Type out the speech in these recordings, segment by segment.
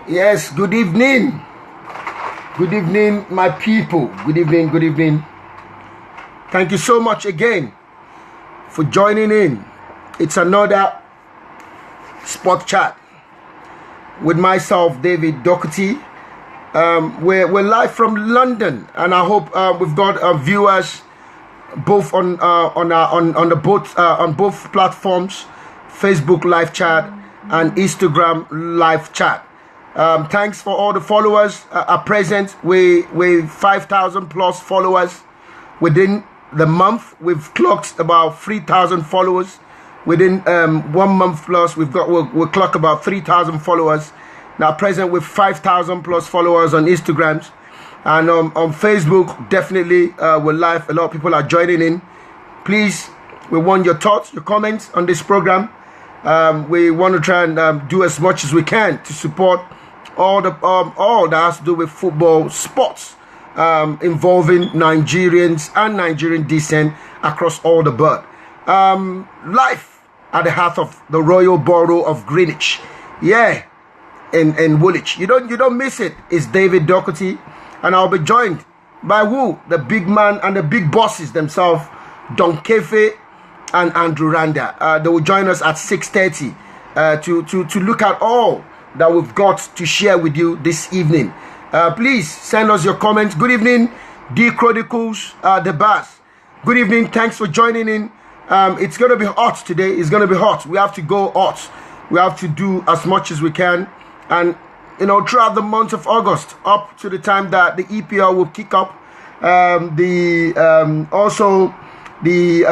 Yes, good evening. Good evening, my people. Good evening, good evening. Thank you so much again for joining in. It's another sport chat with myself, David Doherty. We're live from London, and I hope we've got viewers both on both platforms, Facebook live chat and Instagram live chat. Thanks for all the followers are present. With 5,000 plus followers within the month. We've clocked about 3,000 followers within 1 month plus. We'll clock about 3,000 followers now. Present with 5,000 plus followers on Instagrams and on Facebook. Definitely we're live. A lot of people are joining in. Please, we want your thoughts, your comments on this program. We want to try and do as much as we can to support all that has to do with football sports involving Nigerians and Nigerian descent across all the board. Live at the heart of the Royal Borough of Greenwich, in Woolwich. You don't miss it. It's David Doherty, and I'll be joined by the big man and the big bosses themselves, Don Kefe and Andrew Randa. They will join us at 6:30 to look at all that we've got to share with you this evening. Please send us your comments. Good evening, D Chronicles, the Bass. Good evening. Thanks for joining in. It's going to be hot today. It's going to be hot. We have to go hot. We have to do as much as we can. And, throughout the month of August, up to the time that the EPL will kick up, also the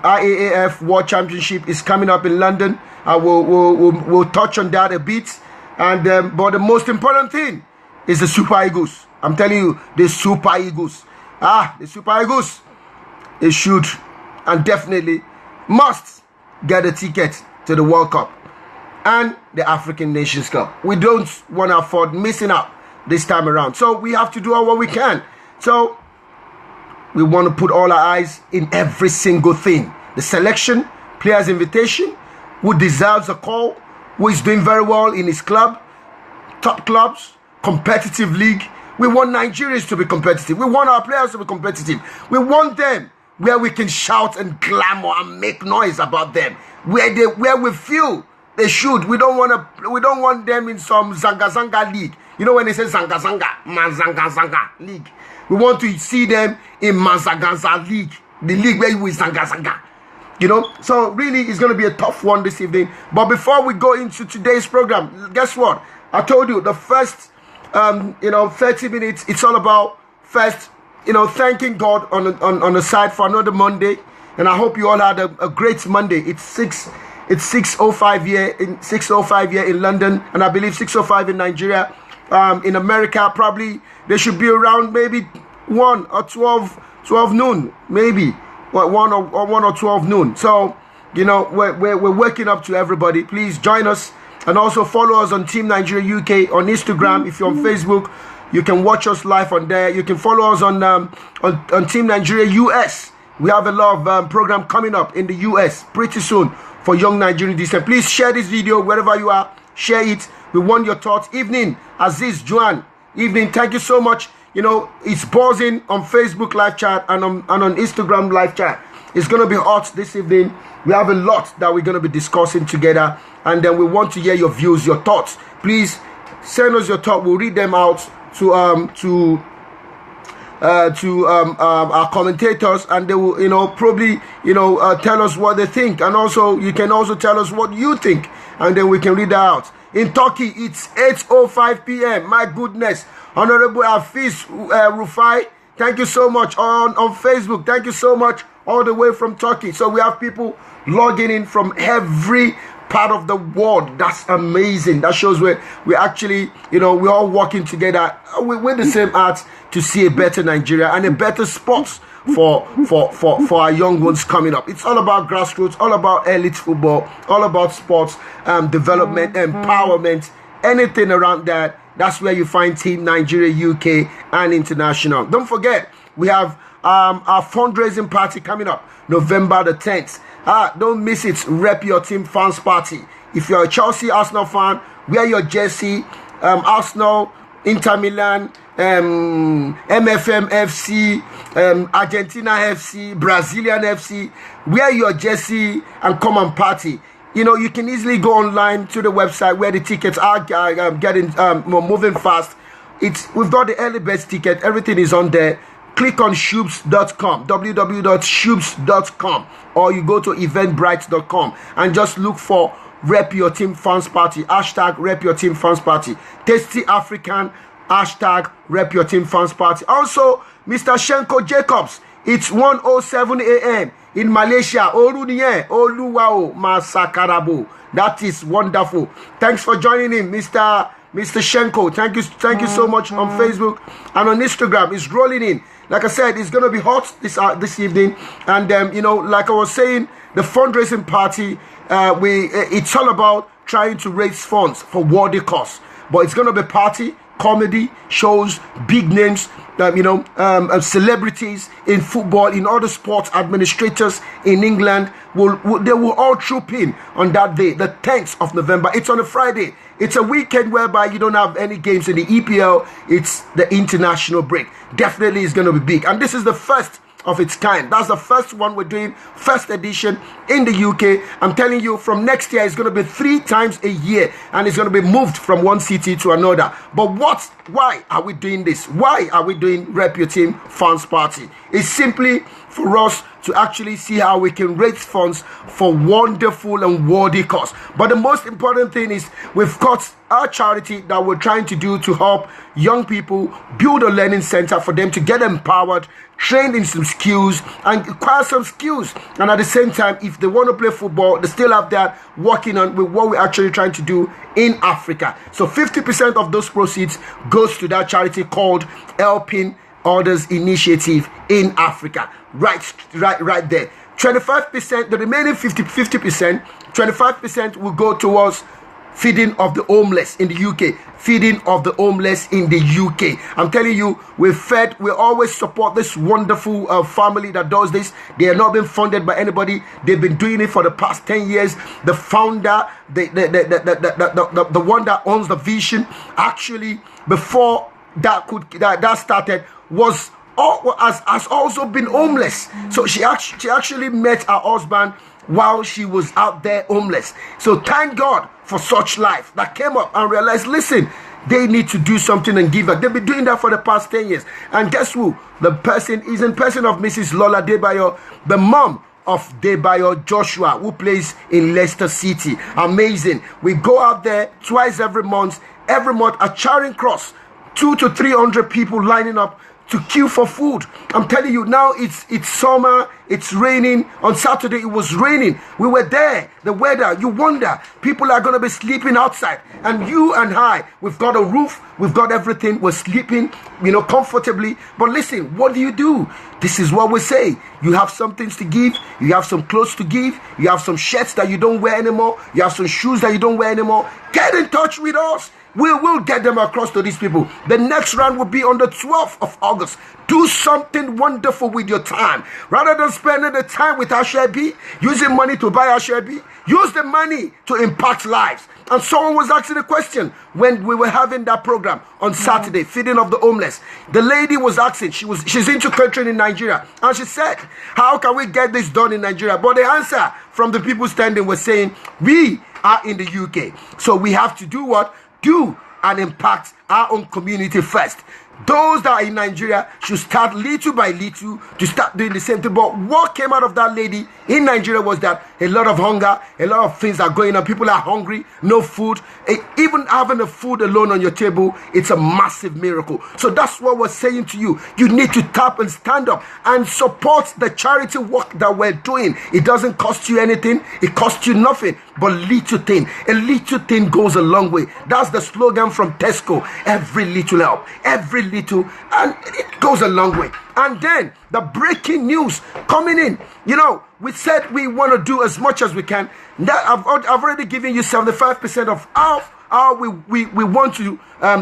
IAAF World Championship is coming up in London. We'll touch on that a bit. And but the most important thing is the Super Eagles. I'm telling you, the Super Eagles. The Super Eagles. They should and definitely must get a ticket to the World Cup and the African Nations Cup. We don't want to afford missing out this time around. So we have to do all what we can. So we want to put all our eyes in every single thing. The selection, players' invitation, who deserves a call, who is doing very well in his club, top clubs, competitive league. We want Nigerians to be competitive. We want our players to be competitive. We want them where we can shout and clamor and make noise about them, where we feel they should. We don't want them in some zanga league. You know when they say zanga league. We want to see them in Mazagaza League, the league where you will zanga. So really it's going to be a tough one this evening. But before we go into today's program, guess what? I told you the first 30 minutes, it's all about first, thanking God on the side for another Monday. And I hope you all had a great Monday. It's 6:05 here in London, and I believe 6:05 in Nigeria. In America, probably they should be around maybe 1 or 12 noon, maybe 1 or 12 noon. So we're waking up to everybody. Please join us and also follow us on Team Nigeria UK on Instagram. If you're on Facebook, you can watch us live on there. You can follow us on Team Nigeria US. We have a lot of program coming up in the US pretty soon for young Nigerian descent. Please share this video wherever you are. Share it. We want your thoughts. Evening, Aziz Juan. Evening. Thank you so much. It's buzzing on Facebook live chat and on Instagram live chat. It's going to be hot this evening. We have a lot that we're going to be discussing together, and then we want to hear your views, your thoughts. Please send us your thoughts. We'll read them out to our commentators, and they will probably tell us what they think, and also you can also tell us what you think, and then we can read that out. In Turkey, it's 8:05 p.m. My goodness. Honorable Hafiz Rufai, thank you so much. On Facebook, thank you so much, all the way from Turkey. So we have people logging in from every part of the world. That's amazing. That shows we're actually, we're all working together with the same heart to see a better Nigeria and a better sports for our young ones coming up. It's all about grassroots, all about elite football, all about sports development, empowerment, anything around that. That's where you find Team Nigeria UK and international. Don't forget, we have our fundraising party coming up November the 10th. Don't miss it. Rep your team fans party. If you're a Chelsea Arsenal fan, wear your jersey Arsenal, Inter Milan, MFM FC, Argentina FC, Brazilian FC. Wear your jersey and come and party. You know, you can easily go online to the website where the tickets are getting moving fast. We've got the early bird ticket. Everything is on there. Click on shoobs.com, www.shoobs.com, or you go to eventbrite.com and just look for Rep Your Team Fans Party, hashtag Rep Your Team Fans Party. Tasty African, hashtag Rep Your Team Fans Party. Also, Mr. Shenko Jacobs, it's 1:07 a.m. in Malaysia. Oruniye, Oluwao, Masakarabo. That is wonderful. Thanks for joining in, Mr. Shenko. Thank you so much on Facebook and on Instagram. It's rolling in. Like I said, it's gonna be hot this evening. And you know, like I was saying, the fundraising party, it's all about trying to raise funds for worthy cause. But it's gonna be party, comedy, shows, big names, celebrities in football, in other sports, administrators in England they will all troop in on that day, the 10th of November. It's on a Friday. It's a weekend whereby you don't have any games in the EPL. It's the international break. Definitely is going to be big, and this is the first of its kind. That's the first one we're doing, first edition in the UK. I'm telling you, from next year it's going to be 3 times a year, and it's going to be moved from one city to another. But why are we doing this? Why are we doing Rep Your Team Fans Party? It's simply for us to actually see how we can raise funds for wonderful and worthy cause. But the most important thing is we've got our charity that we're trying to do to help young people build a learning center for them to get empowered, trained in some skills, and acquire some skills. And at the same time, if they want to play football, they still have that working on with what we're actually trying to do in Africa. So 50% of those proceeds goes to that charity called Helping Others Initiative in Africa. Right there. 25%, the remaining 50%, 25% will go towards feeding of the homeless in the UK. Feeding of the homeless in the UK. I'm telling you, we always support this wonderful family that does this. They are not being funded by anybody. They've been doing it for the past 10 years. The founder, the one that owns the vision, actually, before that started, has also been homeless. So she actually met her husband while she was out there homeless. So thank God for such life that came up and realized, listen, they need to do something and give back. They've been doing that for the past 10 years. And guess who? The person is in person of Mrs. Lola Debayo, the mom of Debayo Joshua, who plays in Leicester City. Amazing. We go out there twice every month at Charing Cross. 200 to 300 people lining up to queue for food. I'm telling you, now it's summer, it's raining. On Saturday it was raining. We were there. The weather, you wonder, people are going to be sleeping outside. And you and I, we've got a roof, we've got everything, we're sleeping, comfortably. But listen, what do? This is what we say. You have some things to give, you have some clothes to give, you have some shirts that you don't wear anymore, you have some shoes that you don't wear anymore. Get in touch with us. We will get them across to these people. The next round will be on the 12th of August. Do something wonderful with your time. Rather than spending the time with Ashebi, using money to buy Ashebi, use the money to impact lives. And someone was asking a question when we were having that program on Saturday, feeding of the homeless. The lady was asking, she's into catering in Nigeria. And she said, how can we get this done in Nigeria? But the answer from the people standing was saying, we are in the UK. So we have to do what? Do and impact our own community first. Those that are in Nigeria should start little by little to start doing the same thing. But what came out of that lady in Nigeria was that a lot of hunger, a lot of things are going on. People are hungry, no food. Even having the food alone on your table, it's a massive miracle. So that's what we're saying to you. You need to tap and stand up and support the charity work that we're doing. It doesn't cost you anything. It costs you nothing. But a little thing goes a long way. That's the slogan from Tesco. Every little help, every little, and it goes a long way. And then the breaking news coming in. We said we want to do as much as we can. That I've already given you 75% of how we want to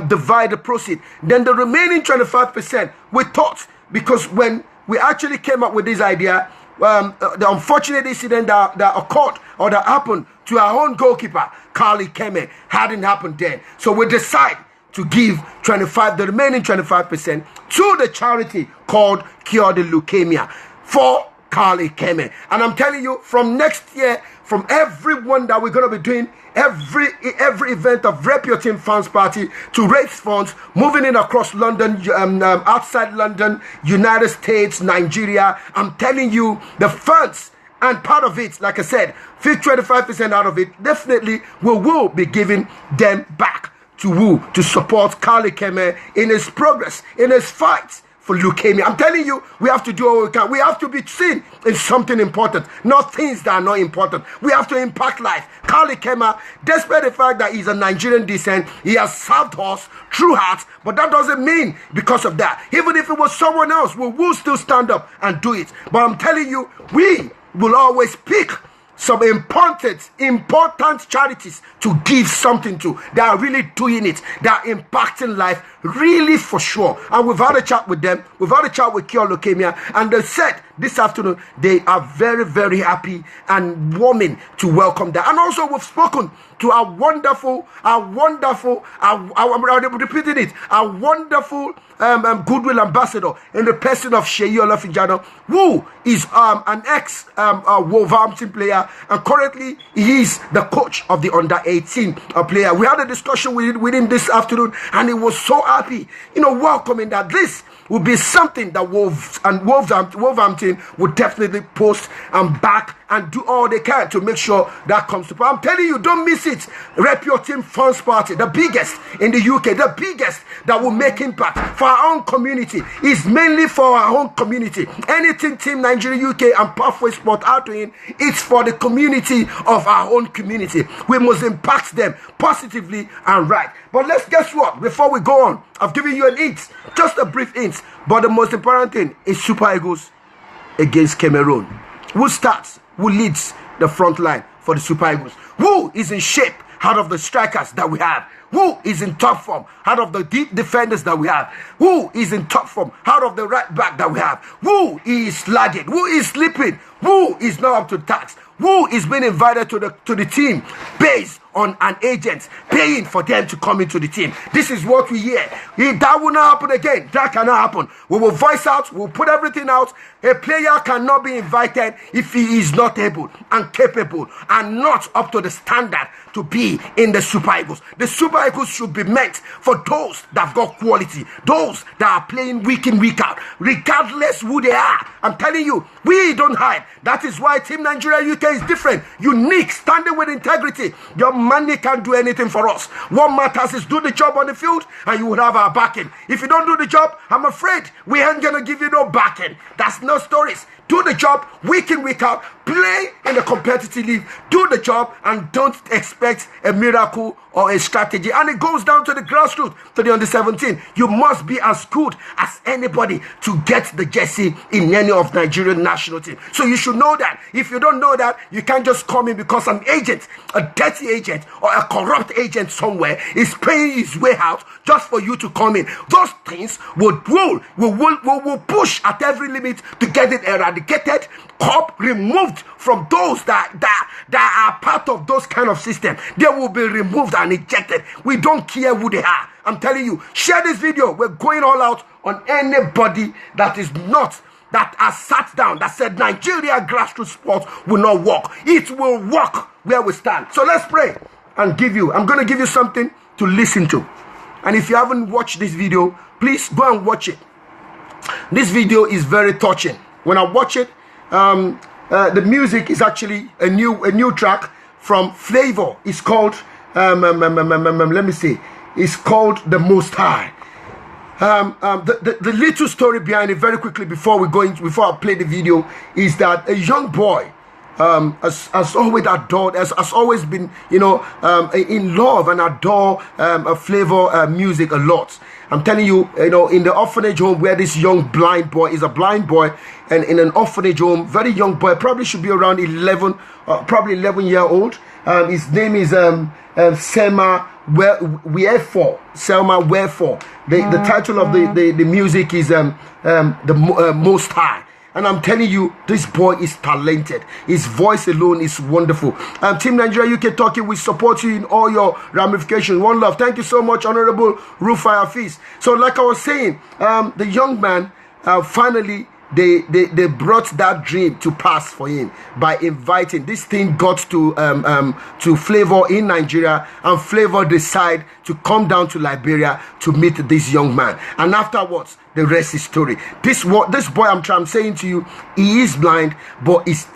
divide the proceed. Then the remaining 25%, we thought, because when we actually came up with this idea, the unfortunate incident that occurred or that happened to our own goalkeeper, Carly Kefe, hadn't happened then. So we decide to give the remaining 25% to the charity called Cure the Leukemia for Kefe. And I'm telling you, from next year, from everyone that we're going to be doing, every event of Rep Your Team Fans Party to raise funds, moving in across London, outside London, United States, Nigeria. I'm telling you, the funds and part of it, like I said, 25% out of it, definitely we will be giving them back to support Kefe in his progress, in his fight for leukemia. I'm telling you, we have to do all we can. We have to be seen in something important, not things that are not important. We have to impact life. Kefe, despite the fact that he's a Nigerian descent, he has served us throughout, but that doesn't mean because of that. Even if it was someone else, we will still stand up and do it. But I'm telling you, we will always pick some important charities to give something to. They are really doing it. They are impacting life, really, for sure. And we've had a chat with them. We've had a chat with Cure Leukemia, and they said this afternoon they are very, very happy and warming to welcome that. And also we've spoken to our wonderful, I'm repeating it, our wonderful goodwill ambassador in the person of Sheyi Olafijano, who is an ex-Wolverhampton player, and currently he is the coach of the under-18 player. We had a discussion with him this afternoon, and he was so happy, welcoming that this will be something that Wolverhampton would definitely post and back and do all they can to make sure that comes to pass. I'm telling you, don't miss it. Rep Your Team Fans Party, the biggest in the UK, the biggest that will make impact for our own community, is mainly for our own community. Anything Team Nigeria UK and Pathway Sport are doing, it's for the community of our own community. We must impact them positively and right. But guess what? Before we go on, I've given you an hint, just a brief hint. But the most important thing is Super Eagles against Cameroon. Who starts? Who leads the front line for the Super Eagles? Who is in shape out of the strikers that we have? Who is in top form out of the deep defenders that we have? Who is in top form out of the right back that we have? Who is lagging? Who is sleeping? Who is not up to task? Who is being invited to the team based on an agent paying for them to come into the team? This is what we hear. That will not happen again. That cannot happen. We will voice out. We'll put everything out. A player cannot be invited if he is not able and capable and not up to the standard to be in the Super Eagles. The Super Eagles should be meant for those that have got quality, those that are playing week in, week out, regardless who they are. I'm telling you, we don't hide. That is why Team Nigeria UK is different, unique, standing with integrity. Your money can't do anything for us. What matters is do the job on the field and you will have our backing. If you don't do the job, I'm afraid we ain't gonna give you no backing. That's no stories. Do the job week in, week out. Play in the competitive league. Do the job and don't expect a miracle or a strategy. And it goes down to the grassroots, to the under-17. You must be as good as anybody to get the jersey in any of Nigerian national team. So you should know that. If you don't know that, you can't just come in because an agent, a dirty agent or a corrupt agent somewhere is paying his way out just for you to come in. Those things will push at every limit to get it eradicated, removed from those that are part of those kind of system. They will be removed and ejected. We don't care who they are. I'm telling you, share this video. We're going all out on anybody that has sat down, that said Nigeria grassroots sports will not work. It will work where we stand. So let's pray and I'm going to give you something to listen to. And if you haven't watched this video, please go and watch it. This video is very touching. When I watch it, the music is actually a new track from Flavor. It's called let me see. It's called The Most High. The little story behind it, very quickly before I play the video, is that a young boy has always adored, has always been, in love and adore Flavor music a lot. I'm telling you, in the orphanage home where this young blind boy is a blind boy, and in an orphanage home, very young boy, probably should be around 11, probably 11-year-old. His name is Selma Wherefore. Selma Wherefore. The title of the music is the Most High. And I'm telling you, this boy is talented. His voice alone is wonderful. Team Nigeria UK talking, we support you in all your ramifications. One love. Thank you so much, Honorable Rufai Hafiz. So like I was saying, the young man, finally, they brought that dream to pass for him by inviting. This thing got to Flavor in Nigeria, and Flavor decided to come down to Liberia to meet this young man. And afterwards, the rest is story. This boy, I'm saying to you, he is blind, but he's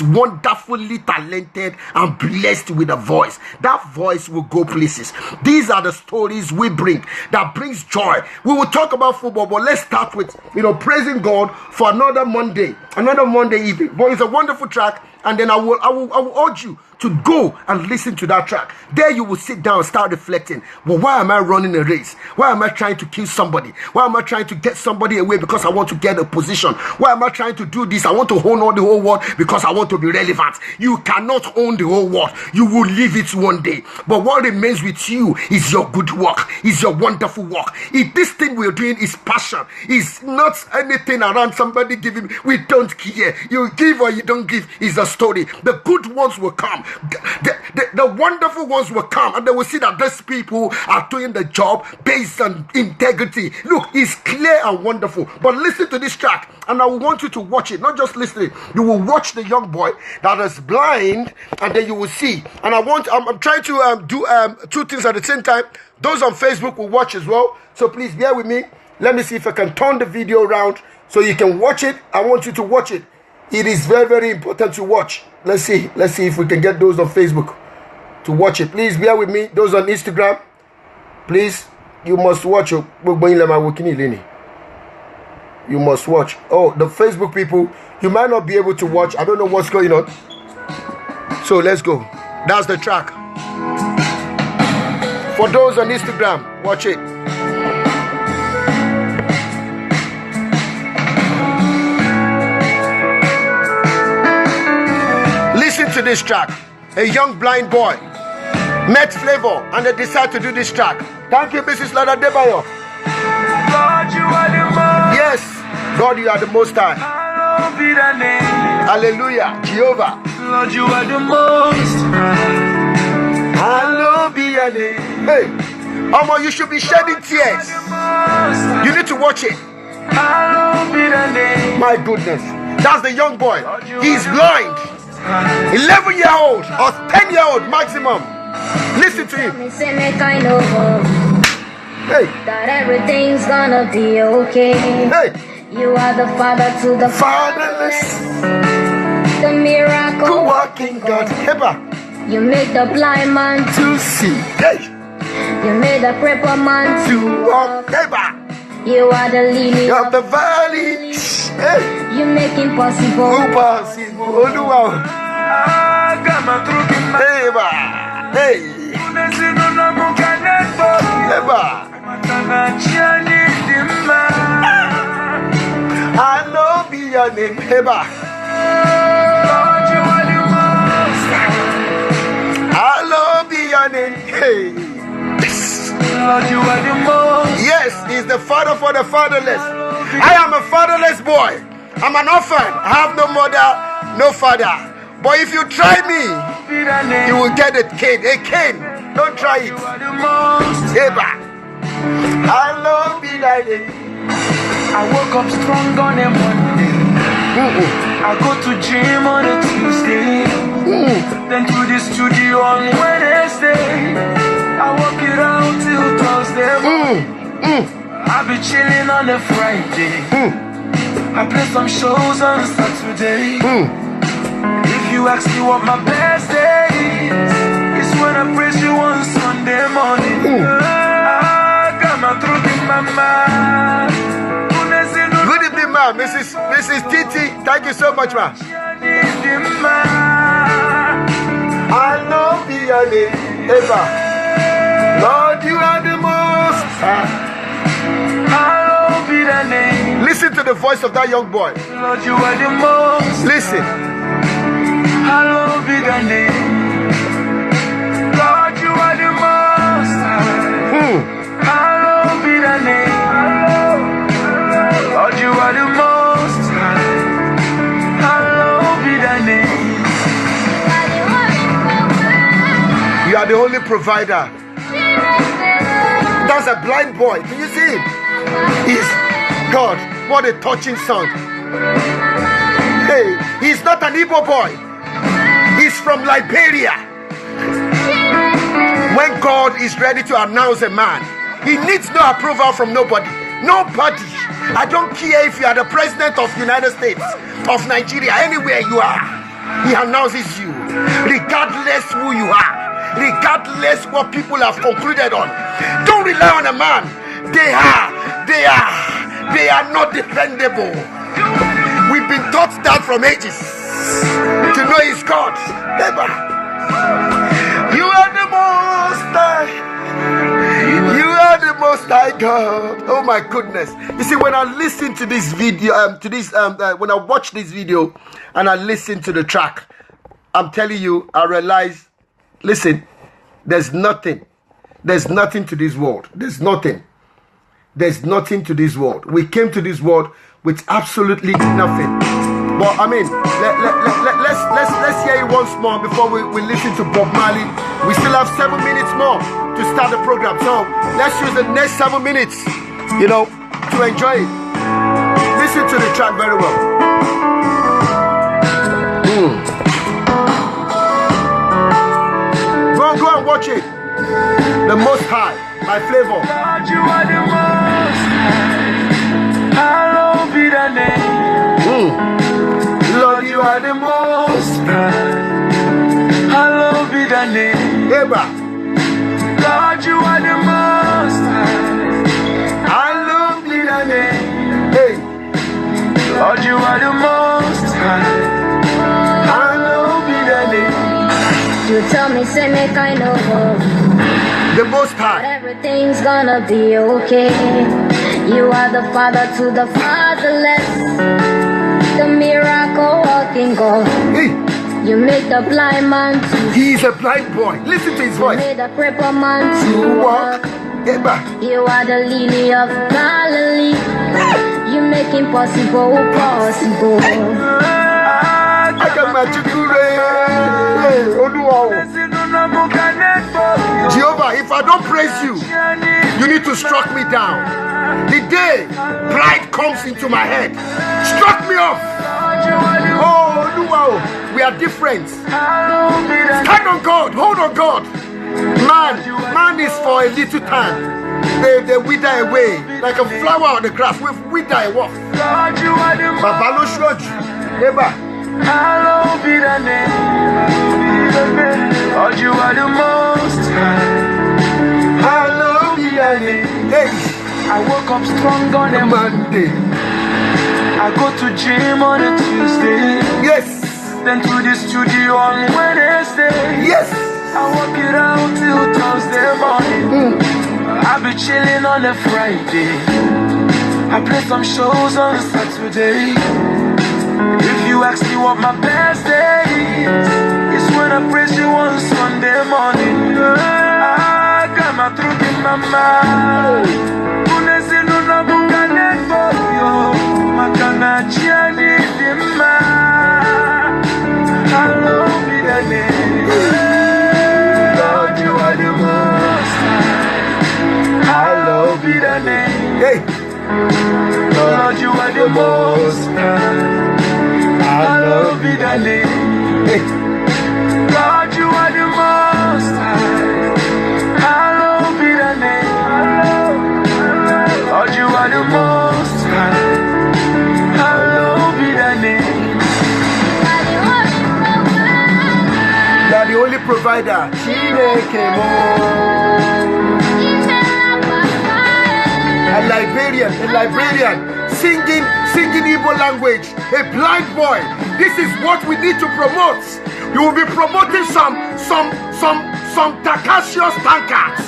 wonderfully talented and blessed with a voice. That voice will go places. These are the stories we bring that brings joy. We will talk about football, but let's start with praising God for another Monday evening. But it's a wonderful track, and then I will urge you to go and listen to that track. There you will sit down and start reflecting. Well, why am I running a race? Why am I trying to kill somebody? Why am I trying to get somebody away because I want to get a position? Why am I trying to do this? I want to own all the whole world because I want to be relevant. You cannot own the whole world. You will leave it one day. But what remains with you is your good work, is your wonderful work. If this thing we're doing is passion, is not anything around somebody giving, we don't care. You give or you don't give is a story. The good ones will come. The wonderful ones will come, and they will see that these people are doing the job based on integrity. Look, it's clear and wonderful. But listen to this track, and I want you to watch it, not just listening. You will watch the young boy that is blind, and then you will see. And I'm trying to do two things at the same time. Those on Facebook will watch as well, so please bear with me. Let me see if I can turn the video around so you can watch it. I want you to watch it. It is very, very important to watch. Let's see if we can get those on Facebook to watch it. Please bear with me. Those on Instagram, please, you must watch. You must watch. Oh, the Facebook people, you might not be able to watch. I don't know what's going on. So let's go. That's the track. For those on Instagram, watch it. Listen to this track. A young blind boy met Flavor, and they decided to do this track. Thank you, Mrs. Lada Debayo. God, you are the most. Yes, God, you are the most high. Hallowed be thy name. Hallelujah, Jehovah. Lord, you are the most. Hallowed be your name. Hey, Omo, you should be shedding tears. You need to watch it. Hallowed be thy name. My goodness, that's the young boy. He's blind. 11-year-old or 10-year-old maximum. Listen to him. Hey. That everything's gonna be okay. Hey. You are the father to the fatherless, the miracle walking God. You made the blind man to see. Hey. You made the crippled man to walk. You are the lily of the valley. Hey. You make impossible possible. Hey. I know be your name. I love be your name. Hey. Lord, you are the most. Yes, he's the father for the fatherless. I am a fatherless boy. I'm an orphan. I have no mother, no father. But if you try me, you will get a cane. A cane. Don't try it. I love be like it. I woke up strong on a Monday. I go to gym on a Tuesday. Then to the studio on Wednesday. I walk it out till Thursday. I be chilling on a Friday. I play some shows on Saturday. If you ask me what my best day is, it's when I praise you on Sunday morning. I got my throat in my mouth. Good evening, ma'am. Mrs. Titi, thank you so much, ma'am. I know be your name ever. Lord, you are the most high. Hallowed be thy name. Listen to the voice of that young boy. Lord, you are the most. Listen. Hallowed be thy name. Lord, you are the most high. Hallowed be thy name. Lord, you are the most high. the only provider. That's a blind boy. Can you see him? He's God. What a touching song. Hey, he's not an Igbo boy. He's from Liberia. When God is ready to announce a man, he needs no approval from nobody. Nobody. I don't care if you are the president of the United States, of Nigeria, anywhere you are. He announces you, regardless who you are, regardless what people have concluded on. Don't rely on a man. They are not dependable. We've been taught that from ages. To know He's God. Never. You are the Most High. You are the Most High God. Oh my goodness. You see, when I listen to this video, when I watch this video and I listen to the track, I'm telling you, I realize, listen, there's nothing to this world. There's nothing to this world. We came to this world with absolutely nothing. But I mean, let's hear it once more before we listen to Bob Marley. We still have 7 minutes more to start the program. So let's use the next 7 minutes, to enjoy it. Listen to the track very well. Go and watch it. The Most High, my flavor. God, you are the Most High. Hallowed be thy name. Lord, you are the Most High. Hallowed be thy name. Eba. God, you are the Most High. Hallowed be thy name. Hey. Lord, you are the Most High. Hallowed be thy name. You tell me, say me kind of the Most High. Everything's gonna be okay. You are the father to the fatherless, the miracle working God. Hey. You make the blind man to. He's a blind boy. Listen to his voice. You made the crippled man to walk. You are the lily of Galilee. You make impossible possible. I got magic Jehovah, if I don't praise you, you need to struck me down. The day pride comes into my head, struck me off. Oh, wow, we are different. Stand on God, hold on God. Man is for a little time. They wither away like a flower on the grass. We wither away. Babalo Shoj, Eba. Hallowed be thy name. Lord, you are the Most High. Hallowed be thy name. Hey. I woke up strong on a Monday. I go to gym on a Tuesday. Yes. Then to the studio on Wednesday. Yes. I work it out till Thursday morning. I be chilling on a Friday. I play some shows on Saturday. If you ask me what my best day is, it's when I praise you on Sunday morning. I got my truth in my mouth. Hallowed be thy name. Lord, you are the Most High. Hallowed be thy name. Hey. Lord, you are the Most High. Hallowed be thy name. Hey. God, you are the Most High. Hallowed be thy name. Lord, you are the Most High. Hallowed be thy name. You are the only provider. A Liberian, singing Igbo language, a blind boy. This is what we need to promote. You will be promoting some Takashios tankards.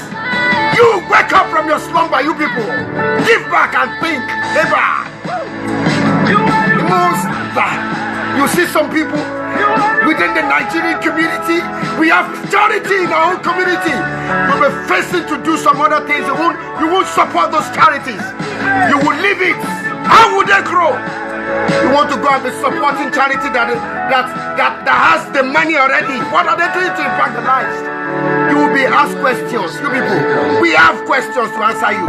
You wake up from your slumber, you people. Give back and think. Ever. You see some people within the Nigerian community. We have charity in our own community. We were facing to do some other things. You won't support those charities. You will leave it. How would they grow? You want to go and be supporting charity that has the money already. What are they doing to impact the lives? You will be we ask questions. You people, we have questions to answer you.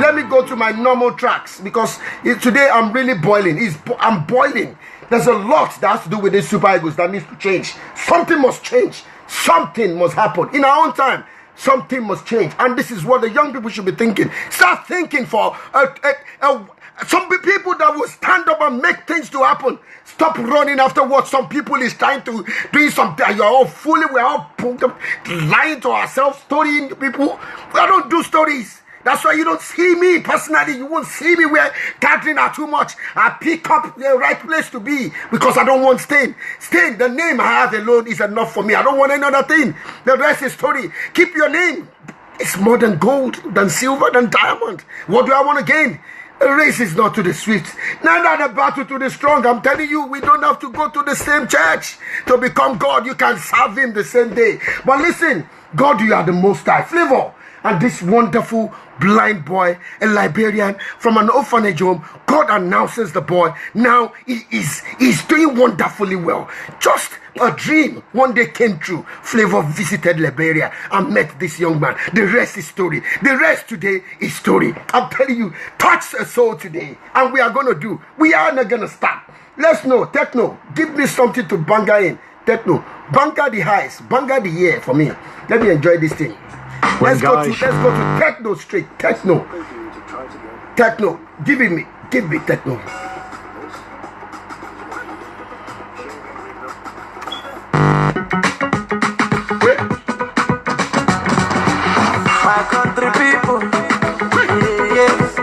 Let me go to my normal tracks because today I'm really boiling. I'm boiling. There's a lot that has to do with these super egos that needs to change. Something must change. Something must happen. In our own time, something must change. And this is what the young people should be thinking. Start thinking for some people that will stand up and make things to happen. Stop running after what some people is trying to do something. You're all fooling. We're all lying to ourselves, storying people. I don't do stories. That's why you don't see me personally. You won't see me where gathering are too much. I pick up the right place to be because I don't want stain. Stain, the name I have alone is enough for me. I don't want any other thing. The rest is story. Keep your name. It's more than gold, than silver, than diamond. What do I want to gain? The race is not to the swift, neither the battle to the strong. I'm telling you, we don't have to go to the same church to become God. You can serve him the same day. But listen, God, you are the most high. Flavor. And this wonderful blind boy, a Liberian from an orphanage home, God announces the boy. Now he's doing wonderfully well. Just a dream one day came true. Flavor visited Liberia and met this young man. The rest is story. The rest today is story. I'm telling you, touch a soul today. And we are going to do. We are not going to stop. Let's know. Techno, give me something to banga in. Techno, banga the highs, banga the year for me. Let me enjoy this thing. Let's go to techno straight. Techno. Give me techno. My country people, yes,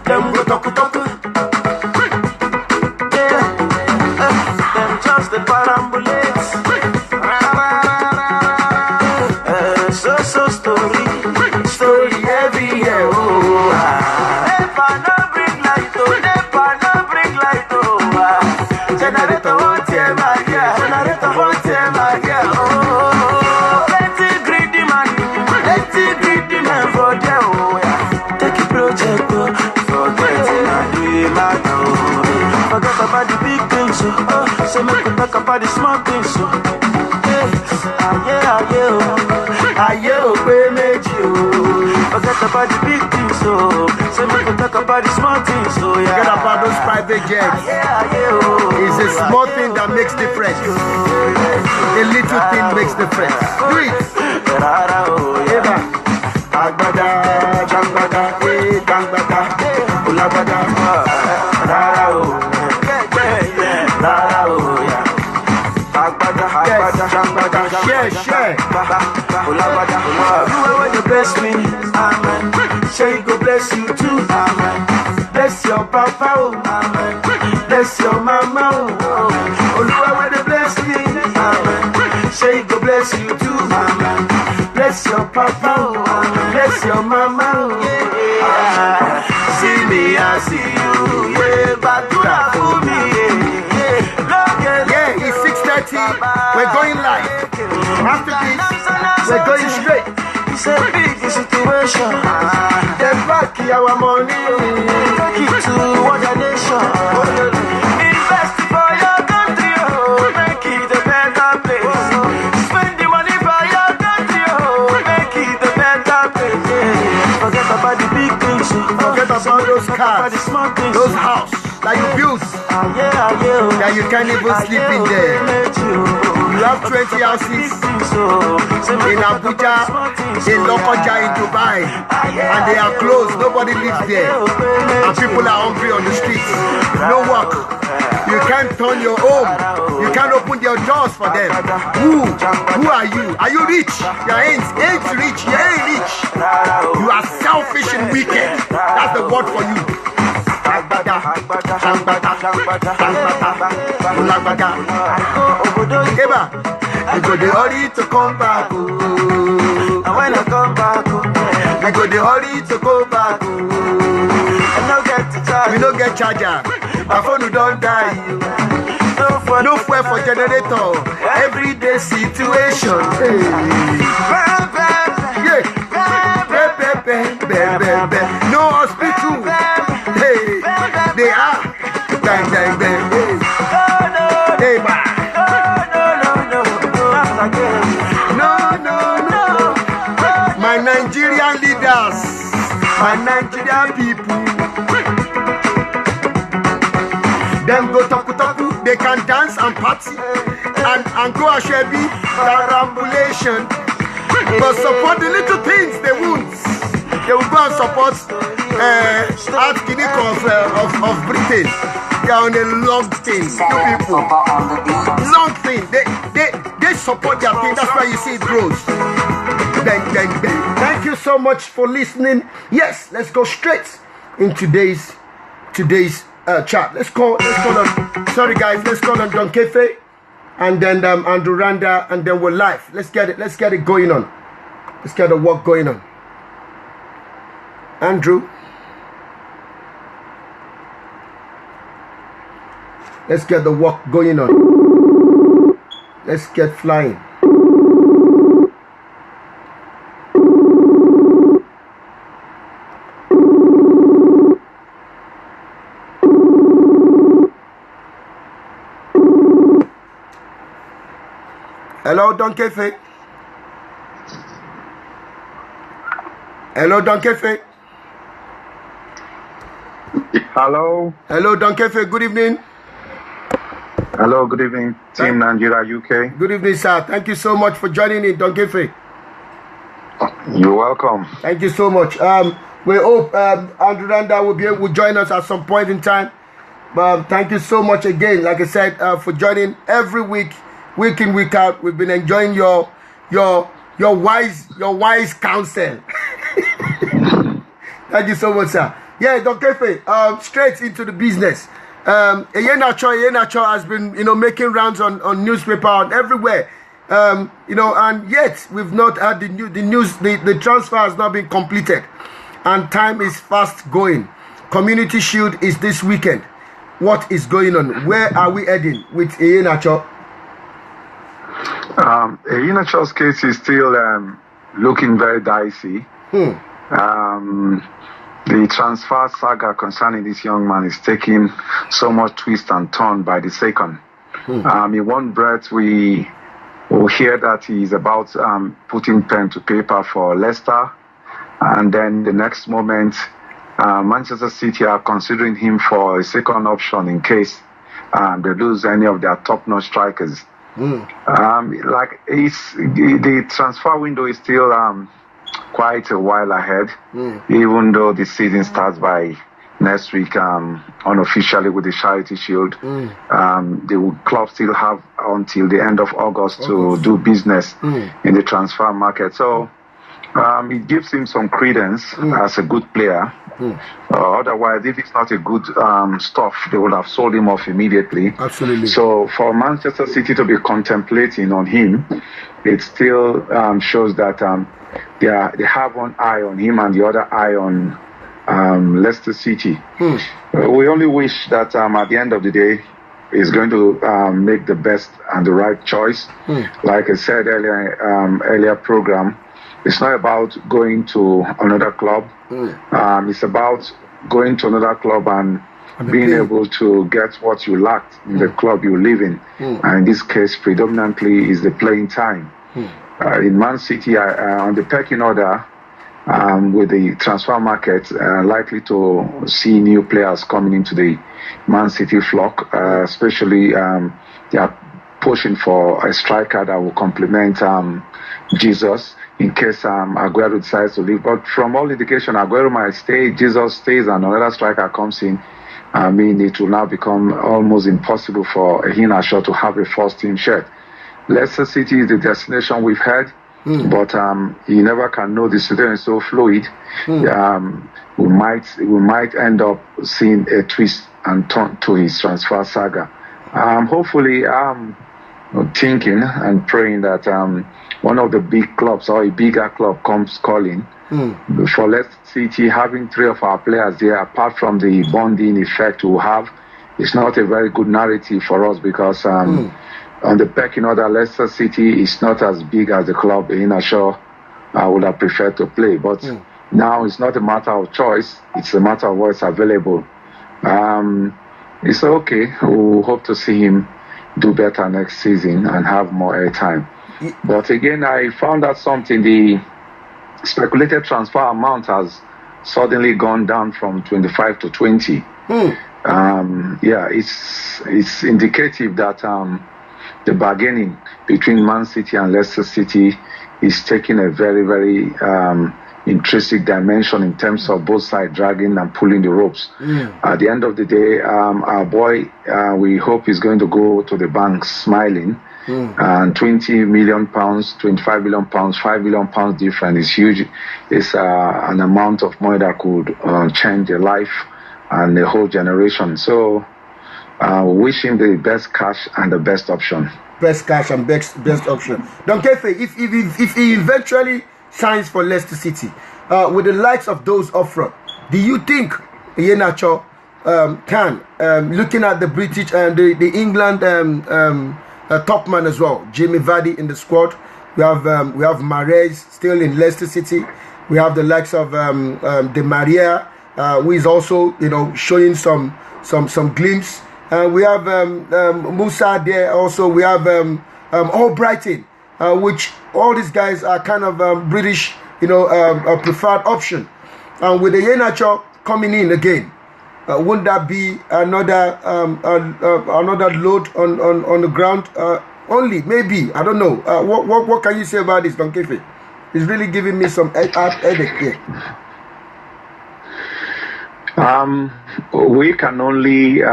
them go talk, them just the parambulates. Story every year. Oh, never no bring light. Oh, generator won't tear my gear. Oh, plenty greedy man for them. Oh, yeah. Take a project, forget it and do it matter. Forget about the big things, so make we talk about the small things. Forget about the big things, so make we talk about the small things. Forget about those private jets. It's a small thing that makes difference. A little thing makes difference. Do it. Eva. Agbada, jangbada, gangbada, ulabada, share. When you bless me, amen. Say go bless you too, amen. Bless your papa, oh, amen. Bless your mama, oh. Oluwa when you bless me, amen. Say go bless you too, amen. Bless your papa, oh, amen. Bless your mama, oh, yeah. See me, I see you, yeah. Badura for me, yeah. It's 6:30. We're going live. After this, we're going straight. It's a big situation. They back our money. Take it to other nation. Invest for your country. Make it a better place. Spend the money for your country. Make it a better place. Forget about the big things. Forget about those cars, those houses that you build. That you can't even sleep in there. You have 20 houses in Abuja, in Lokoja, in Dubai, and they are closed. Nobody lives there, and people are hungry on the streets. No work. You can't turn your home. You can't open your doors for them. Who are you? Are you rich? You ain't rich. You ain't rich. You are selfish and wicked. That's the word for you. I go the hurry to come back, and when I come back, I go the hurry to go back. I no get to charge. We no get charger. My phone don't die. No fuel for generator. Everyday situation. No hospital. Hey, they are. No. us, my Nigerian people. Them go taku, they can dance and party and go ashebi, rambulation. But support the little things they won't. They will go and support Art Guinea of Britain. They are on a long thing, you people. Long thing. They support their thing. That's why you see it grows. Bang. Thank you so much for listening. Yes, let's go straight in today's chat. Let's call on. Sorry guys, let's call on Don Kefe, and then Andrew Randa, and then we're live. Let's get it going on. Let's get the work going on. Andrew, let's get the work going on. Let's get flying. Hello, Don Kefe. Hello, Don Kefe. Hello. Hello, Don Kefe. Good evening. Hello, good evening. Team Nigeriauk. Good evening, sir. Thank you so much for joining in, Don Kefe. You're welcome. Thank you so much. We hope Andrew Randa will join us at some point in time. Thank you so much again, like I said, for joining every week in, week out. We've been enjoying your wise counsel. Thank you so much, sir. Yeah, Don Kefe, straight into the business. Eyenacho has been, making rounds on newspaper and everywhere. And yet we've not had the news. The transfer has not been completed, and time is fast going. Community Shield is this weekend. What is going on? Where are we heading with Eyenacho? Eyenacho's case is still looking very dicey. The transfer saga concerning this young man is taking so much twist and turn by the second. In one breath, we will hear that he is about putting pen to paper for Leicester, and then the next moment, Manchester City are considering him for a second option in case they lose any of their top-notch strikers. The transfer window is still quite a while ahead, even though the season starts by next week unofficially with the Charity Shield. The club still have until the end of August to do business in the transfer market. So it gives him some credence as a good player. Otherwise, if it's not a good stuff, they would have sold him off immediately. Absolutely. So for Manchester City to be contemplating on him, it still shows that they have one eye on him and the other eye on Leicester City. We only wish that at the end of the day, he's going to make the best and the right choice. Like I said earlier program, it's not about going to another club. It's about going to another club and being able to get what you lacked in the club you live in. And in this case, predominantly is the playing time. In Man City, on the pecking order, with the transfer market, likely to see new players coming into the Man City flock, especially they are pushing for a striker that will complement Jesus in case Aguero decides to leave. But from all indication, Aguero might stay, Jesus stays, and another striker comes in. I mean, it will now become almost impossible for Eyenacho to have a first-team shirt. Leicester City is the destination we've had, but you never can know. The situation is so fluid. We might end up seeing a twist and turn to his transfer saga. Hopefully, I'm thinking and praying that one of the big clubs or a bigger club comes calling. For Leicester City, having three of our players there, apart from the bonding effect we have, it's not a very good narrative for us because on the pecking order, Leicester City is not as big as the club Eyenacho would have preferred to play. But now it's not a matter of choice, it's a matter of what's available. It's okay. We'll hope to see him do better next season and have more airtime. But again, I found out something. speculated transfer amount has suddenly gone down from 25 to 20. Yeah, it's indicative that the bargaining between Man City and Leicester City is taking a very, very intrinsic dimension in terms of both sides dragging and pulling the ropes. At the end of the day, our boy, we hope is going to go to the bank smiling. And 20 million pounds, 25 million pounds, 5 million pounds difference is huge. It's an amount of money that could change the life and the whole generation. So we wish him the best cash and the best option. Best cash and best option. Don Kefe, if he eventually signs for Leicester City, with the likes of those up front, do you think Iheanacho can, looking at the British and the England top man as well, Jamie Vardy in the squad, we have Mahrez still in Leicester City, we have the likes of Di Maria, who is also, you know, showing some glimpse. We have Musa there also. We have Albrighton, which all these guys are kind of British, you know, a preferred option. And with the Iheanacho coming in again, wouldn't that be another load on the ground? Only maybe, I don't know. What can you say about this, Don Kefe? It's really giving me some headache here. We can only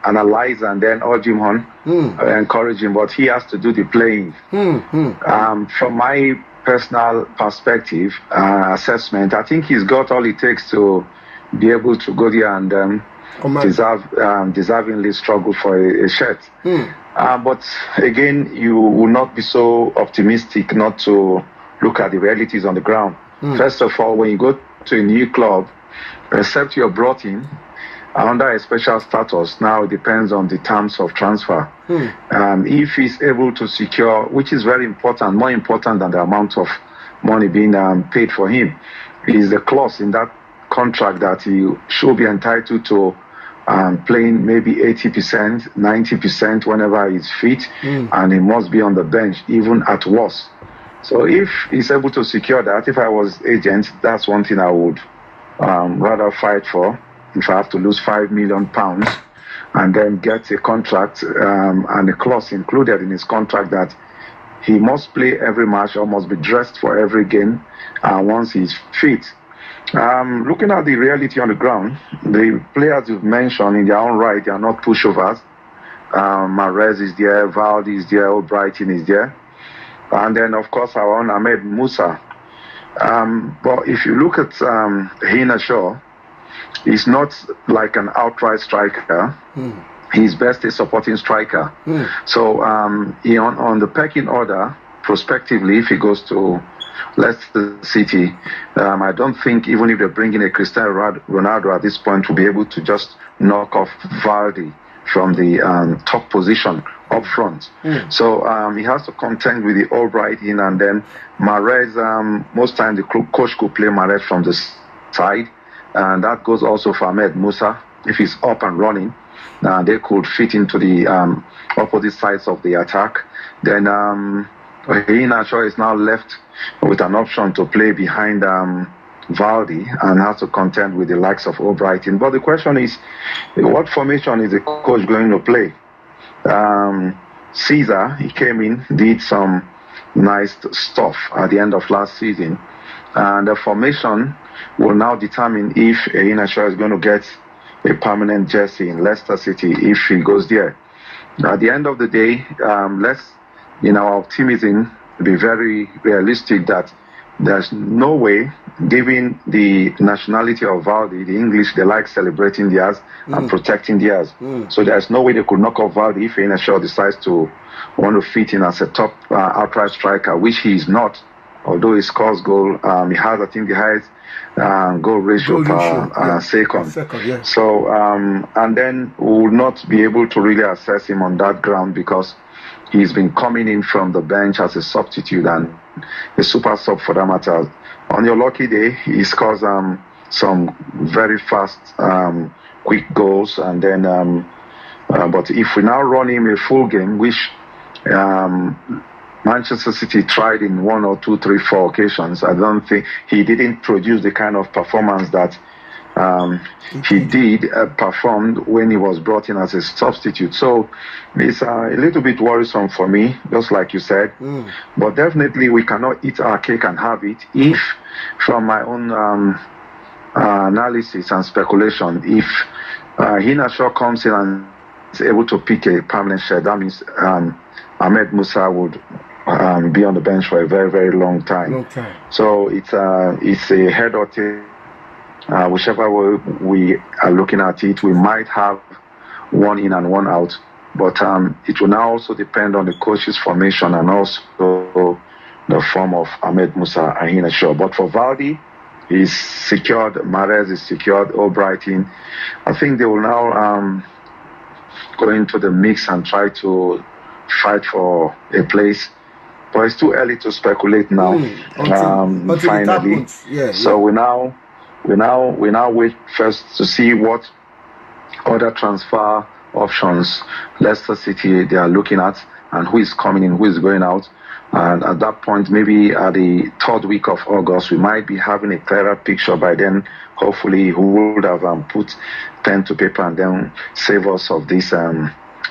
analyze and then urge him on, encourage him, but he has to do the playing. From my personal perspective, assessment, I think he's got all it takes to be able to go there and deservingly struggle for a shirt. But again, you will not be so optimistic not to look at the realities on the ground. First of all, when you go to a new club, except you're brought in under a special status, now it depends on the terms of transfer. If he's able to secure, which is very important, more important than the amount of money being paid for him, is the clause in that contract that he should be entitled to playing maybe 80%, 90% whenever he's fit, and he must be on the bench even at worst. So if he's able to secure that, if I was agent, that's one thing I would rather fight for. If I have to lose £5 million and then get a contract and a clause included in his contract that he must play every match or must be dressed for every game once he's fit. Looking at the reality on the ground, the players you've mentioned in their own right, they are not pushovers. Mahrez is there, Vardy is there, Albrighton is there. And then, of course, our own Ahmed Musa. But if you look at Iheanacho, he's not like an outright striker. He's best a supporting striker. So he on the pecking order, prospectively, if he goes to Leicester City, I don't think even if they bring in a Cristiano Ronaldo at this point to be able to just knock off Vardy from the top position up front. So he has to contend with the Albrighton, and then Mahrez, most times the coach could play Mahrez from the side, and that goes also for Ahmed Musa. If he's up and running, they could fit into the opposite sides of the attack. Then Iheanacho is now left with an option to play behind Vardy and has to contend with the likes of Albrighton. But the question is, what formation is the coach going to play? Caesar, he came in, did some nice stuff at the end of last season, and the formation will now determine if Iheanacho is going to get a permanent jersey in Leicester City if he goes there. At the end of the day, let's, in our optimism, be very realistic that there's no way, given the nationality of Vardy, the English, they like celebrating theirs and protecting theirs. So there's no way they could knock off Vardy if Iheanacho decides to want to fit in as a top outright striker, which he is not, although he scores goal. He has, I think, the highest goal ratio per second. Yeah. So, and then we will not be able to really assess him on that ground because he's been coming in from the bench as a substitute and a super sub for that matter. On your lucky day, he scores some very fast, quick goals, and then. But if we now run him a full game, which Manchester City tried in 1 or 2, 3, 4 occasions. I don't think he didn't produce the kind of performance that he did performed when he was brought in as a substitute. So it's a little bit worrisome for me, just like you said. But definitely we cannot eat our cake and have it. If, from my own analysis and speculation, if Iheanacho comes in and is able to pick a permanent share, that means Ahmed Musa would be on the bench for a very, very long time. So it's a head or tail. Whichever way we are looking at it, we might have one in and one out. But it will now also depend on the coach's formation and also the form of Ahmed Musa and Iheanacho. But for Vardy, he's secured. Mahrez is secured. Albrighton. I think they will now go into the mix and try to fight for a place. But it's too early to speculate now. Until finally, so we now wait first to see what other transfer options Leicester City they are looking at, and who is coming in, who is going out. And at that point, maybe at the 3rd week of August, we might be having a clearer picture by then. Hopefully, who would have put pen to paper and then save us of these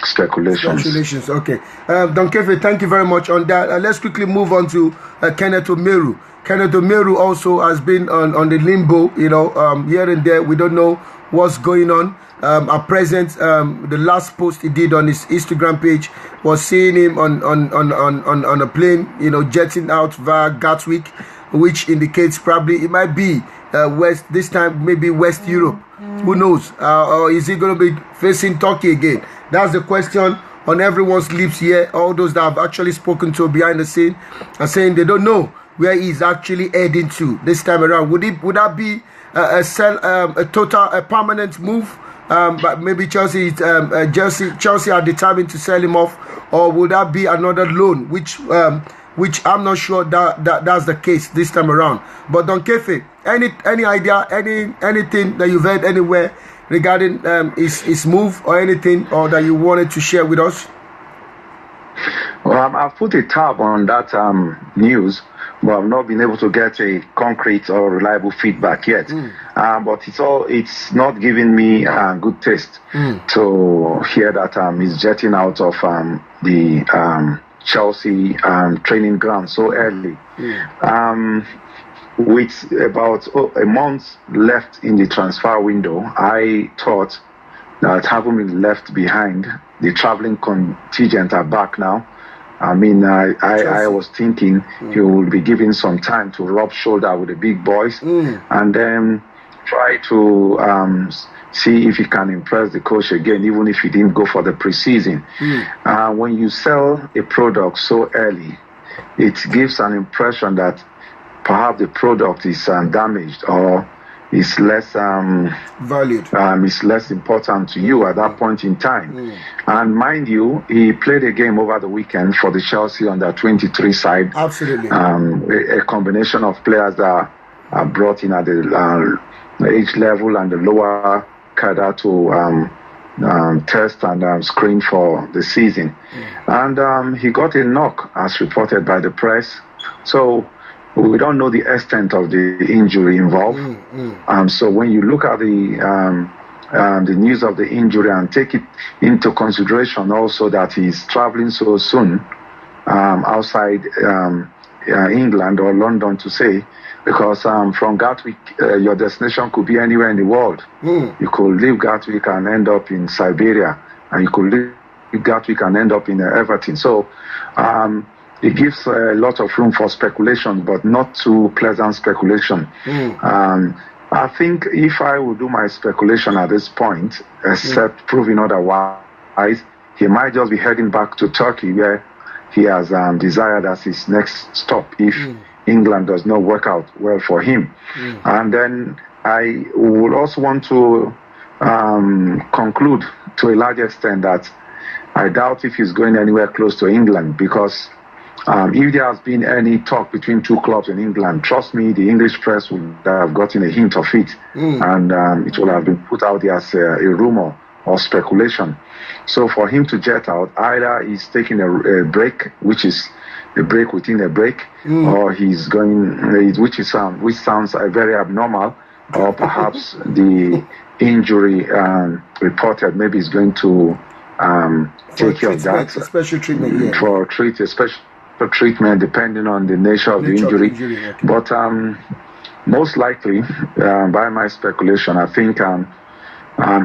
speculations. Okay. Don Kefe, thank you very much on that. Let's quickly move on to Kenneth Omeru. Kenneth Omeru also has been on the limbo, here and there. We don't know what's going on. At present, the last post he did on his Instagram page was seeing him on a plane, jetting out via Gatwick, which indicates probably it might be West, this time maybe West Europe. Who knows? Or is he going to be facing Turkey again? That's the question on everyone's lips here. All those that have actually spoken to behind the scene are saying they don't know where he's actually heading to this time around. Would that be a permanent move? But maybe Chelsea are determined to sell him off, or would that be another loan? Which I'm not sure that's the case this time around. But Don Kefe, any idea, anything that you've heard anywhere regarding his move or anything, or that you wanted to share with us? Well, I've put a tab on that news, but I've not been able to get a concrete or reliable feedback yet. But it's not giving me a good taste to hear that he's jetting out of the Chelsea training ground so early. With about a month left in the transfer window, I thought that having been left behind, the traveling contingent are back now. I mean, I was thinking he would be given some time to rub shoulder with the big boys and then try to see if he can impress the coach again, even if he didn't go for the preseason. When you sell a product so early, it gives an impression that perhaps the product is damaged or is less valued. Is less important to you at that point in time. And mind you, he played a game over the weekend for the Chelsea under 23 side. Absolutely. A combination of players that are brought in at the age level and the lower cadre to test and screen for the season. And he got a knock, as reported by the press. So we don't know the extent of the injury involved. So when you look at the news of the injury and take it into consideration also that he's traveling so soon outside England or London to say, because from Gatwick, your destination could be anywhere in the world. You could leave Gatwick and end up in Siberia, and you could leave Gatwick and end up in Everton. So it gives a lot of room for speculation, but not too pleasant speculation. I think if I would do my speculation at this point, except proving otherwise, he might just be heading back to Turkey, where he has desired as his next stop if England does not work out well for him. And then I would also want to conclude to a large extent that I doubt if he's going anywhere close to England, because if there has been any talk between two clubs in England, trust me, the English press would have gotten a hint of it, and it would have been put out there as a rumor or speculation. So for him to jet out, either he's taking a break, which is a break within a break, or he's going, which sounds very abnormal, or perhaps the injury reported maybe is going to take care of that. Special treatment, yeah. For special treatment, depending on the nature of the injury. Okay. But most likely, by my speculation, I think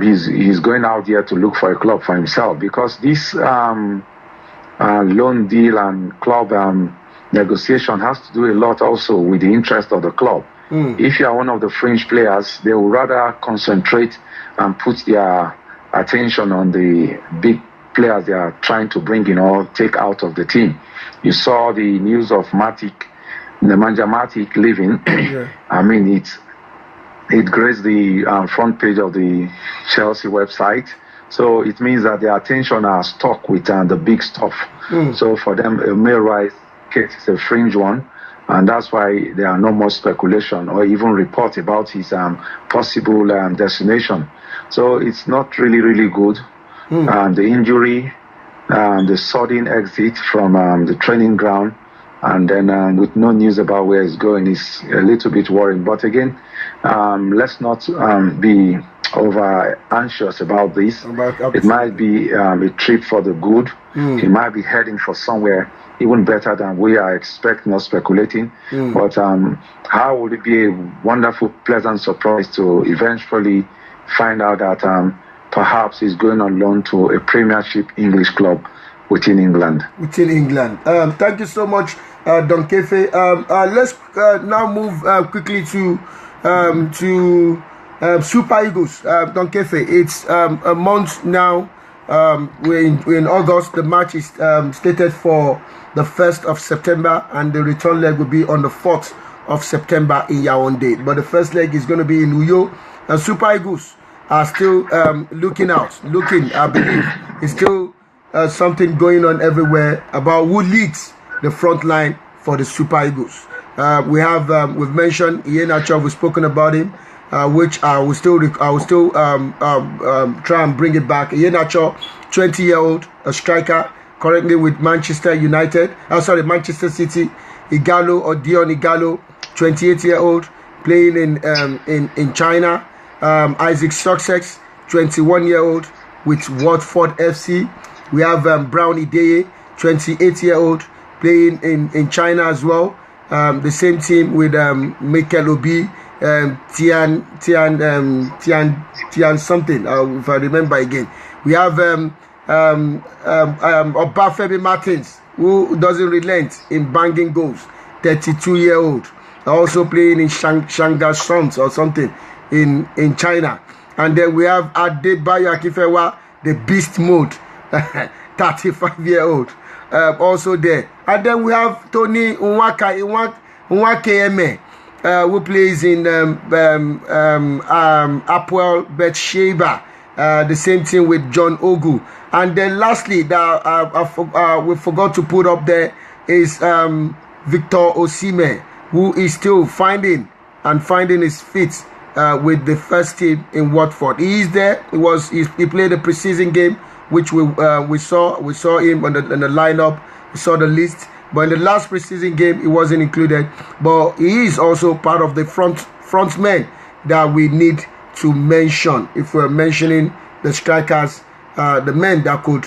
he's going out there to look for a club for himself, because this loan deal and club negotiation has to do a lot also with the interest of the club. If you are one of the fringe players, they will rather concentrate and put their attention on the big players they are trying to bring in or take out of the team. You saw the news of Nemanja Matic leaving. Yeah. I mean, it graced the front page of the Chelsea website. So it means that their attention are stuck with the big stuff. So for them, a May Rice case is a fringe one. And that's why there are no more speculation or even report about his possible destination. So it's not really, really good. The injury, the sudden exit from the training ground, and then with no news about where he's going is a little bit worrying. But again, let's not be over anxious about this. It might be a trip for the good. He might be heading for somewhere even better than we are expecting or speculating. But how would it be a wonderful, pleasant surprise to eventually find out that perhaps he's going on loan to a Premiership English club within England. Thank you so much, Don Kefe. Let's now move quickly to Super Eagles. Don Kefe, it's a month now. We're in August. The match is stated for the 1st of September, and the return leg will be on the 4th of September in Yaoundé. But the first leg is going to be in Uyo. And Super Eagles are still looking, I believe. It's still something going on everywhere about who leads the front line for the Super Eagles. We've mentioned Iheanacho. We've spoken about him, which I will still try and bring it back. Iheanacho, 20-year-old, a striker, currently with Manchester City. Dion Igalo, 28-year-old, playing in China. Isaac Sussex, 21-year-old, with Watford FC. We have Brown Ideye, 28-year-old, playing in China as well. The same team with Mikel Obi, Tian something, if I remember again. We have Obafemi Martins, who doesn't relent in banging goals, 32-year-old, also playing in Shanghai Suns or something in China. And then we have Adebayo Akifewa, the beast mode, 35-year-old, also there. And then we have Tony Nwakeme, who plays in Apoel Beersheba, the same team with John Ogu. And then lastly, we forgot to put up there is Victor Osimhen, who is still finding his feet with the first team in Watford. He is there. He played a preseason game, which we saw him on the lineup. We saw the list, but in the last preseason game he wasn't included. But he is also part of the front men that we need to mention if we're mentioning the strikers, the men that could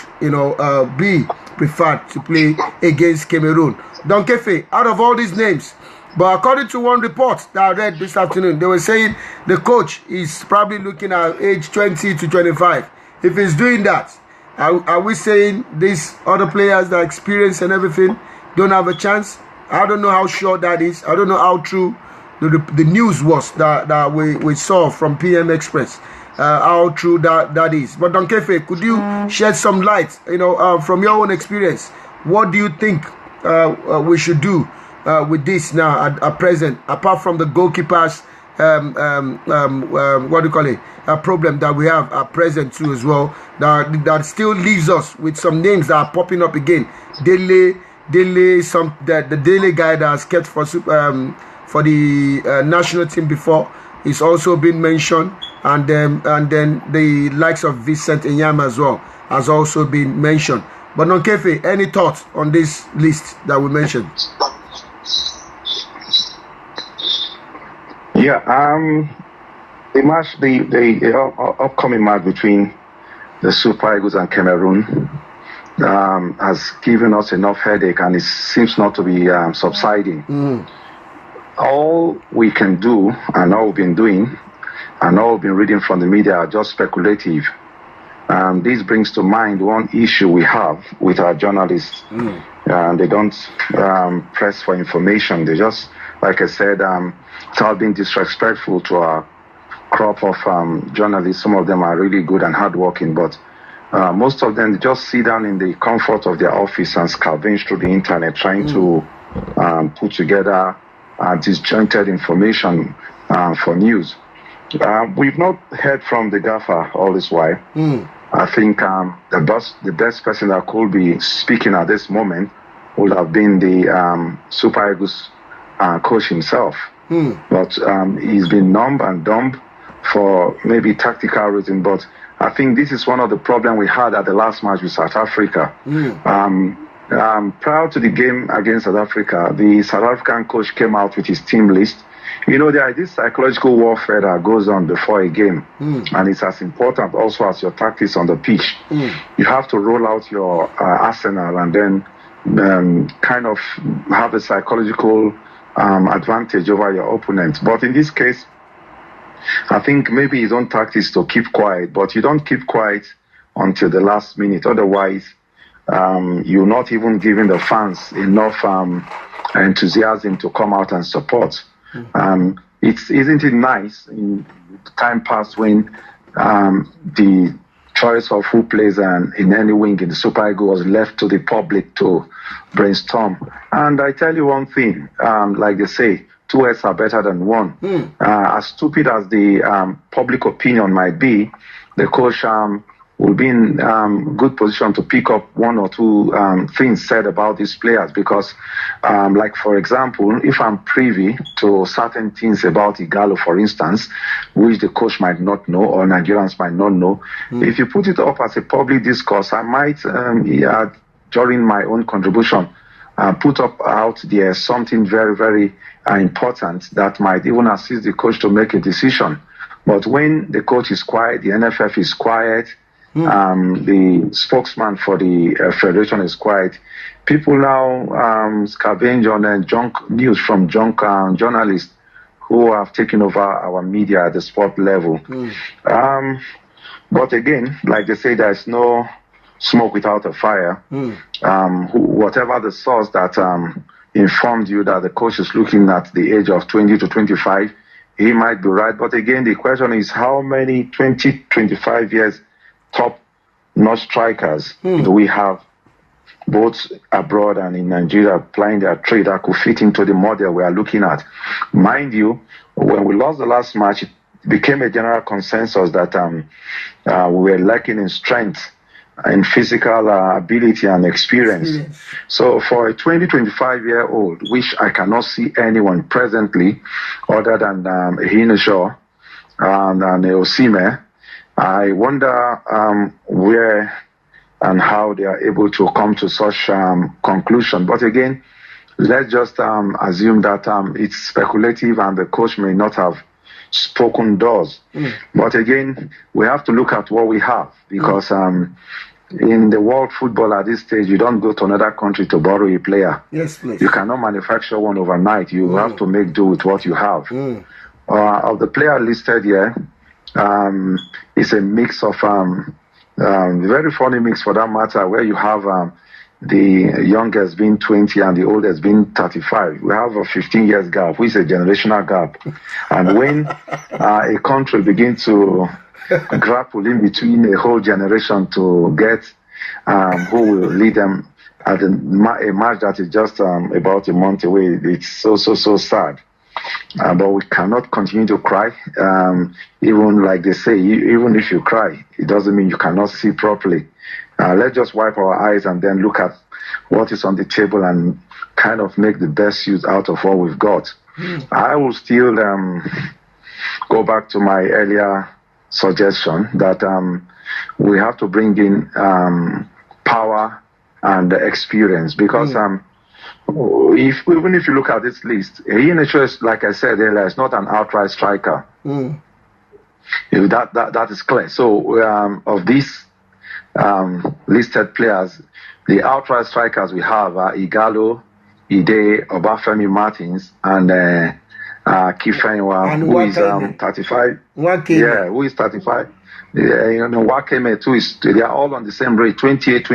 be preferred to play against Cameroon. Don Kefe, out of all these names, but according to one report that I read this afternoon, they were saying the coach is probably looking at age 20 to 25. If he's doing that, are we saying these other players that experience and everything don't have a chance? I don't know how sure that is. I don't know how true the news was that we saw from PM Express. How true that is. But Don Kefe, could you shed some light, from your own experience? What do you think we should do with this now at present, apart from the goalkeepers, a problem that we have at present too as well, that still leaves us with some names that are popping up again. Dele, the Dele guy that has kept for the national team before is also been mentioned, and then the likes of Vincent Enyama as well has also been mentioned. But on Kefe, any thoughts on this list that we mentioned? Yeah, the match, the upcoming match between the Super Eagles and Cameroon has given us enough headache, and it seems not to be subsiding. All we can do, and all we've been doing, and all we've been reading from the media are just speculative. This brings to mind one issue we have with our journalists. They don't press for information. They just, like I said, start being disrespectful to our crop of journalists. Some of them are really good and hardworking, but most of them just sit down in the comfort of their office and scavenge through the internet, trying to put together disjointed information for news. We've not heard from the gaffer all this while. I think the best person that could be speaking at this moment would have been the Super Eagles coach himself. But he's been numb and dumb for maybe tactical reasons. But I think this is one of the problems we had at the last match with South Africa. Prior to the game against South Africa, the South African coach came out with his team list. You know, there is this psychological warfare that goes on before a game, and it's as important also as your tactics on the pitch. You have to roll out your arsenal and then kind of have a psychological advantage over your opponent. But in this case, I think maybe his own tactics to keep quiet, but you don't keep quiet until the last minute. Otherwise, you're not even giving the fans enough enthusiasm to come out and support. Isn't it nice in time past when the choice of who plays in any wing in the Super Eagles was left to the public to brainstorm? And I tell you one thing, like they say, 2 heads are better than one. As stupid as the public opinion might be, the coach will be in good position to pick up 1 or 2 things said about these players, because like for example, if I'm privy to certain things about Igalo, for instance, which the coach might not know or Nigerians might not know, if you put it up as a public discourse, I might during my own contribution put up out there something very, very important that might even assist the coach to make a decision. But when the coach is quiet, the NFF is quiet, the spokesman for the federation is quiet, people now scavenge on junk news from junk journalists who have taken over our media at the sport level. But again, like they say, there's no smoke without a fire. Whatever the source that informed you that the coach is looking at the age of 20 to 25, he might be right. But again, the question is, how many 20, 25 years top-notch strikers do we have, both abroad and in Nigeria, applying their trade that could fit into the model we are looking at? Mind you, when we lost the last match, it became a general consensus that we were lacking in strength and physical ability and experience. So for a 20, 25-year-old, which I cannot see anyone presently other than Hineshaw and Osime, I wonder where and how they are able to come to such conclusion. But again, let's just assume that it's speculative and the coach may not have spoken doors. But again, we have to look at what we have, because in the world football at this stage, you don't go to another country to borrow a player. Yes, please. You cannot manufacture one overnight. You have to make do with what you have. Of the player listed here, it's a mix of very funny mix for that matter, where you have the youngest being 20 and the oldest being 35. We have a 15 years gap, which is a generational gap. And when a country begins to grapple in between a whole generation to get who will lead them at a match that is just about a month away, it's so sad. But we cannot continue to cry. Even like they say, even if you cry, it doesn't mean you cannot see properly. Let's just wipe our eyes and then look at what is on the table and kind of make the best use out of what we've got. I will still go back to my earlier suggestion that we have to bring in power and experience, because even if you look at this list, Iheanacho, like I said earlier, is not an outright striker. That is clear. So of these listed players, the outright strikers we have are Igalo, Ide, Obafemi Martins, and Kefe, who is 35. Yeah, who is 35. Wakeme too is, they are all on the same rate, 28,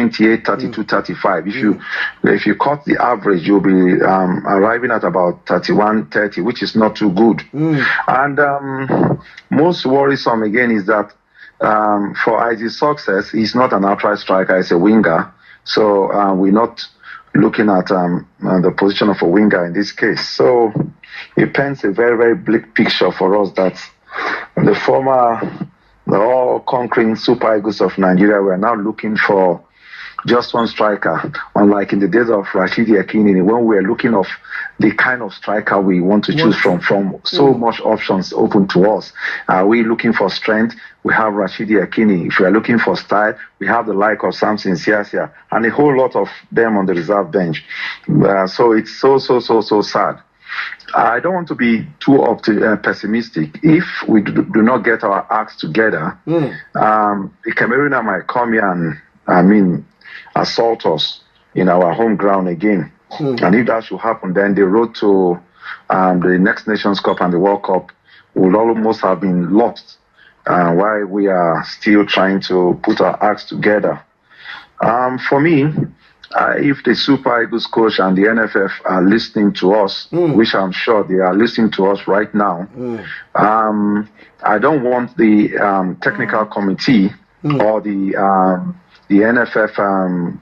32, 35. If you cut the average, you'll be arriving at about 31, 30, which is not too good. And most worrisome again is that for IG's success, he's not an outright striker, he's a winger. So we're not looking at the position of a winger in this case. So it paints a very, very bleak picture for us that the all-conquering Super Eagles of Nigeria were now looking for just one striker, unlike in the days of Rashidi Yekini, when we were looking of the kind of striker we want to choose from so much options open to us. Are we looking for strength? We have Rashidi Yekini. If we are looking for style, we have the like of Samson Siasia and a whole lot of them on the reserve bench. So it's so sad. I don't want to be too pessimistic. If we do not get our acts together, the Cameroonian might come here and, assault us in our home ground again. And if that should happen, then the road to the Next Nations Cup and the World Cup will almost have been lost while we are still trying to put our acts together. For me, if the Super Eagles coach and the NFF are listening to us, which I'm sure they are listening to us right now, I don't want the technical committee or the NFF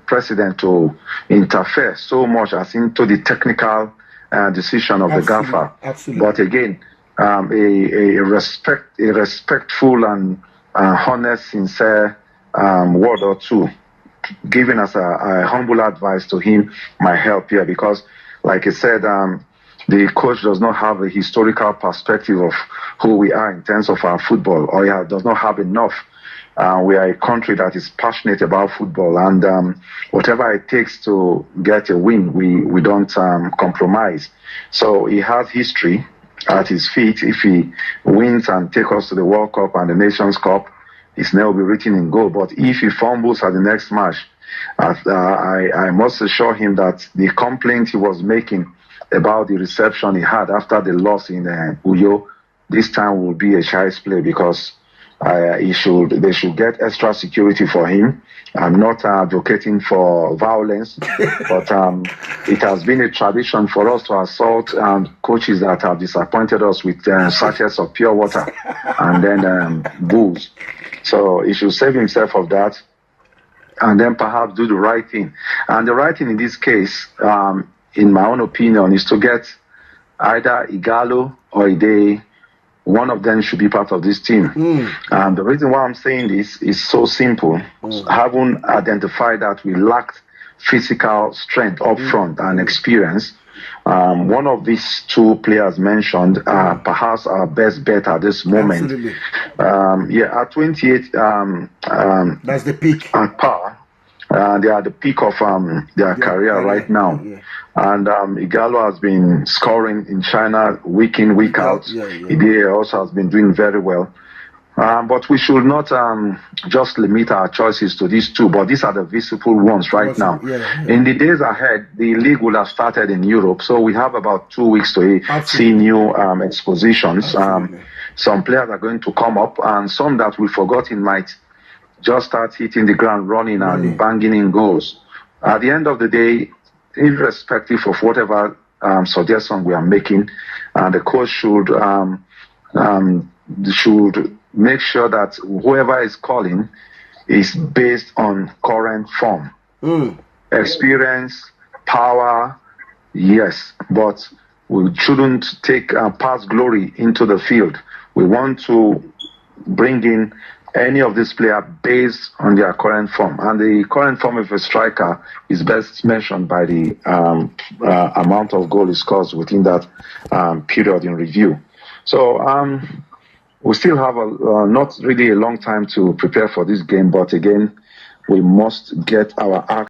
president to interfere so much as into the technical decision of the gaffer. But again, a respectful and honest, sincere word or two, giving us a humble advice to him might help here, because like I said, the coach does not have a historical perspective of who we are in terms of our football, or he does not have enough. We are a country that is passionate about football, and whatever it takes to get a win, we don't compromise. So he has history at his feet. If he wins and takes us to the World Cup and the Nations Cup, his name will be written in gold. But if he fumbles at the next match, I must assure him that the complaint he was making about the reception he had after the loss in Uyo, this time will be a child's play, because they should get extra security for him. I'm not advocating for violence, but it has been a tradition for us to assault coaches that have disappointed us with sachets of pure water and then booze. So he should save himself of that and then perhaps do the right thing. And the right thing in this case, in my own opinion, is to get either Igalo or Ide. One of them should be part of this team. And the reason why I'm saying this is so simple. Having identified that we lacked physical strength up front and experience, one of these two players mentioned perhaps our best bet at this moment. At 28, that's the peak. At par, they are the peak of their career right now. And Igalo has been scoring in China week in, week out. Ide also has been doing very well. But we should not just limit our choices to these two, but these are the visible ones right now. In the days ahead, the league will have started in Europe, so we have about 2 weeks to see new expositions. Some players are going to come up, and some that we've forgotten might just start hitting the ground running and banging in goals. At the end of the day, irrespective of whatever suggestion we are making, the coach should make sure that whoever is calling is based on current form. Experience, power, yes, but we shouldn't take past glory into the field. We want to bring in any of these players based on their current form. And the current form of a striker is best mentioned by the amount of goals he scores within that period in review. So we still have not really a long time to prepare for this game, but again, we must get our act